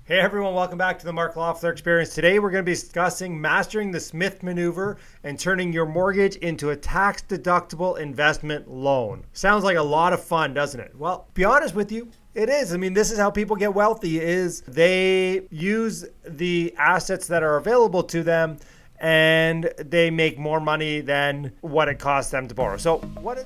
Hey everyone, welcome back to the Mark Loeffler Experience. Today we're going to be discussing mastering the Smith maneuver and turning your mortgage into a tax-deductible investment loan. Sounds like a lot of fun, doesn't it? Well, to be honest with you, it is. I mean, this is how people get wealthy, is they use the assets that are available to them and they make more money than what it costs them to borrow. So what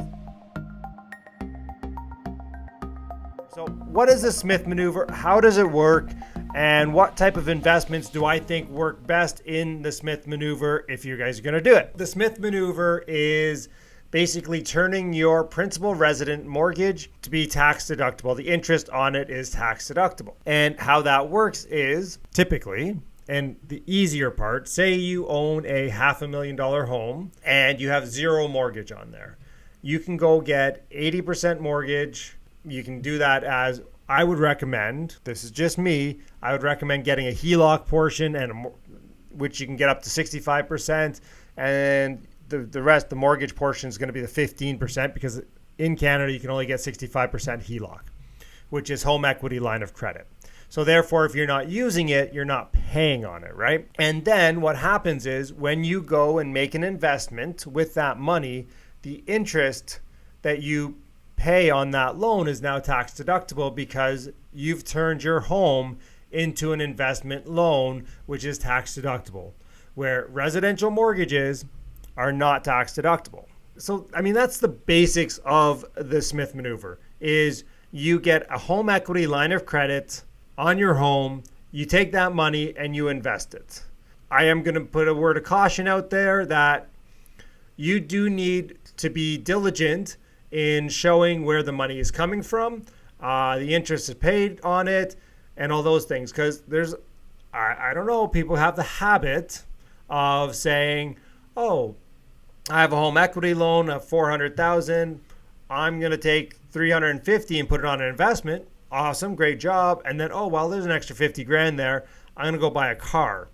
is the Smith maneuver? How does it work? And what type of investments do I think work best in the Smith maneuver if you guys are going to do it? The Smith maneuver is basically turning your principal resident mortgage to be tax deductible. The interest on it is tax deductible. And how that works is typically, and the easier part, say you own a $500,000 home and you have zero mortgage on there. You can go get 80% mortgage. You can do that as I would recommend. This is just me. I would recommend getting a HELOC portion, which you can get up to 65%, and the rest, the mortgage portion, is going to be the 15%, because in Canada you can only get 65% HELOC, which is home equity line of credit. So therefore, if you're not using it, you're not paying on it, right? And then what happens is when you go and make an investment with that money, the interest that you pay on that loan is now tax deductible because you've turned your home into an investment loan, which is tax deductible, where residential mortgages are not tax deductible. So, I mean, that's the basics of the Smith maneuver. Is you get a home equity line of credit on your home, you take that money and you invest it. I am going to put a word of caution out there that you do need to be diligent in showing where the money is coming from, the interest is paid on it, and all those things. Because I don't know, people have the habit of saying, oh, I have a home equity loan of $400,000. I'm going to take $350 and put it on an investment. Awesome, great job. And then, oh, well, there's an extra 50 grand there. I'm going to go buy a car.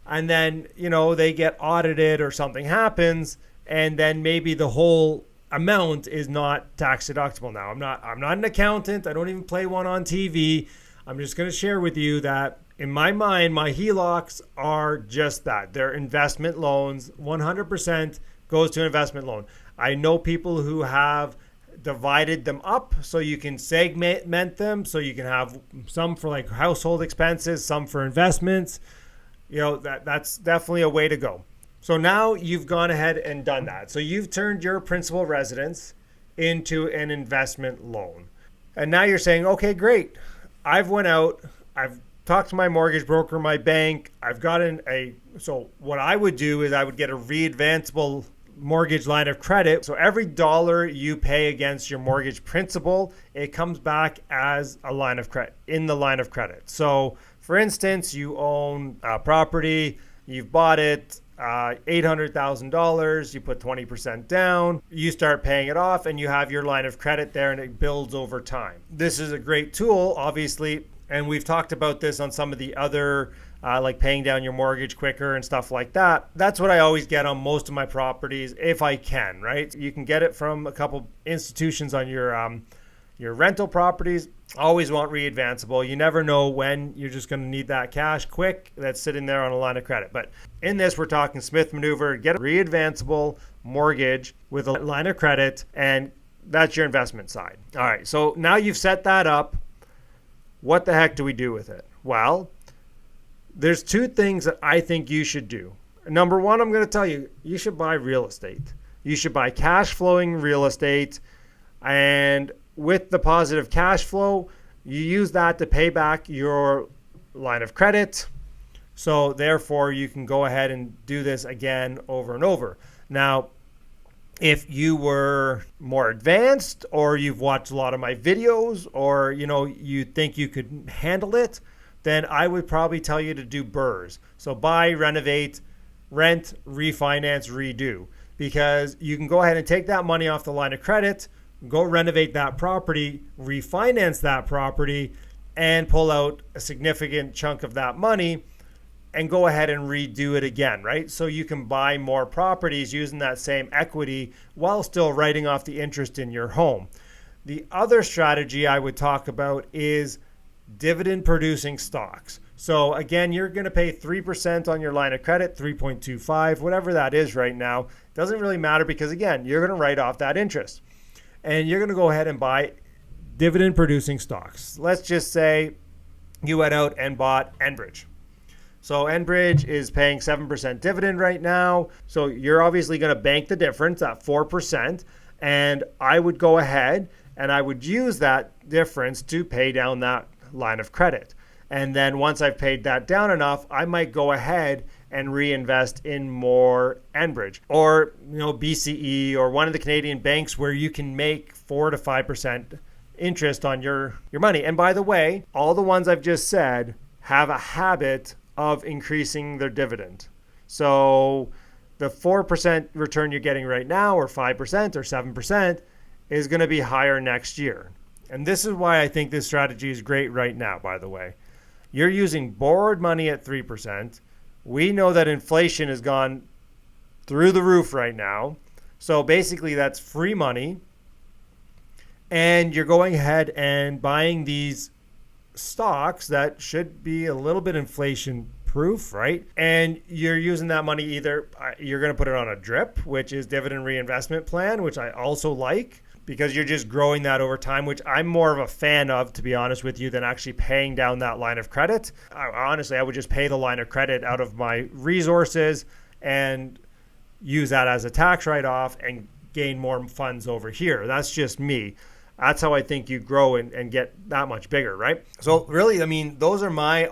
And then, they get audited or something happens, and then maybe the whole amount is not tax deductible. Now, I'm not an accountant. I don't even play one on TV. I'm just going to share with you that in my mind, my HELOCs are just that. They're investment loans. 100% goes to an investment loan. I know people who have divided them up so you can segment them, so you can have some for like household expenses, some for investments. That's definitely a way to go. So now you've gone ahead and done that. So you've turned your principal residence into an investment loan. And now you're saying, okay, great. I've went out, I've talked to my mortgage broker, my bank, I've gotten so what I would do is I would get a readvanceable mortgage line of credit. So every dollar you pay against your mortgage principal, it comes back as a line of credit, in the line of credit. So for instance, you own a property, you've bought it, $800,000, you put 20% down, you start paying it off, and you have your line of credit there, and it builds over time. This is a great tool, obviously, and we've talked about this on some of the other, like paying down your mortgage quicker and stuff like that. That's what I always get on most of my properties, if I can, right? You can get it from a couple institutions on your rental properties. Always want readvanceable. You never know when you're just going to need that cash quick that's sitting there on a line of credit. But in this, we're talking Smith maneuver. Get a readvanceable mortgage with a line of credit, and that's your investment side. All right, so now you've set that up. What the heck do we do with it? Well, there's two things that I think you should do. Number one, I'm going to tell you, you should buy real estate. You should buy cash flowing real estate, and with the positive cash flow, you use that to pay back your line of credit. So therefore, you can go ahead and do this again over and over. Now, if you were more advanced, or you've watched a lot of my videos, or you think you could handle it, then I would probably tell you to do BRRRRs. So buy, renovate, rent, refinance, redo. Because you can go ahead and take that money off the line of credit, go renovate that property, refinance that property, and pull out a significant chunk of that money and go ahead and redo it again, right? So you can buy more properties using that same equity while still writing off the interest in your home. The other strategy I would talk about is dividend producing stocks. So again, you're going to pay 3% on your line of credit, 3.25, whatever that is right now. Doesn't really matter because again, you're going to write off that interest. And you're going to go ahead and buy dividend producing stocks. Let's just say you went out and bought Enbridge. So Enbridge is paying 7% dividend right now. So you're obviously going to bank the difference at 4%. And I would go ahead and I would use that difference to pay down that line of credit. And then once I've paid that down enough, I might go ahead and reinvest in more Enbridge or BCE or one of the Canadian banks where you can make 4 to 5% interest on your money. And by the way, all the ones I've just said have a habit of increasing their dividend. So the 4% return you're getting right now or 5% or 7% is going to be higher next year. And this is why I think this strategy is great right now, by the way. You're using borrowed money at 3%. We know that inflation has gone through the roof right now. So basically that's free money. And you're going ahead and buying these stocks that should be a little bit inflation proof, right? And you're using that money either you're going to put it on a DRIP, which is dividend reinvestment plan, which I also like because you're just growing that over time, which I'm more of a fan of, to be honest with you, than actually paying down that line of credit. Honestly, I would just pay the line of credit out of my resources and use that as a tax write-off and gain more funds over here. That's just me. That's how I think you grow and get that much bigger, right? So really, I mean, those are my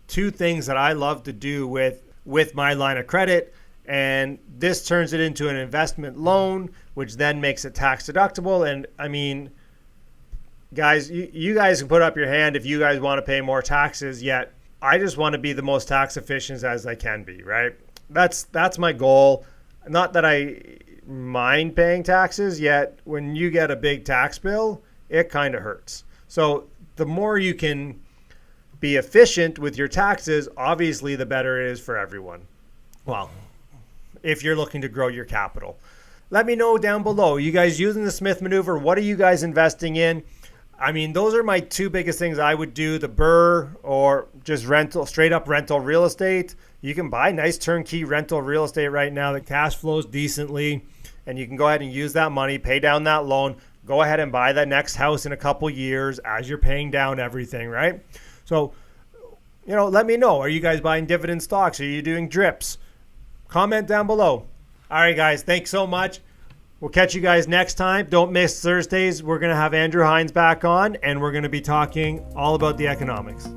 two things that I love to do with my line of credit. And this turns it into an investment loan, which then makes it tax deductible. And I mean, guys, you guys can put up your hand if you guys want to pay more taxes, yet I just want to be the most tax efficient as I can be, right? That's my goal. Not that I mind paying taxes, yet when you get a big tax bill, it kind of hurts. So the more you can be efficient with your taxes, obviously the better it is for everyone. Well, if you're looking to grow your capital. Let me know down below. You guys using the Smith Maneuver? What are you guys investing in? I mean, those are my two biggest things I would do, the BRRRR or just rental, straight up rental real estate. You can buy nice turnkey rental real estate right now that cash flows decently, and you can go ahead and use that money, pay down that loan, go ahead and buy that next house in a couple years as you're paying down everything, right? So, let me know. Are you guys buying dividend stocks? Are you doing DRIPs? Comment down below. All right, guys, thanks so much. We'll catch you guys next time. Don't miss Thursdays. We're going to have Andrew Hines back on, and we're going to be talking all about the economics.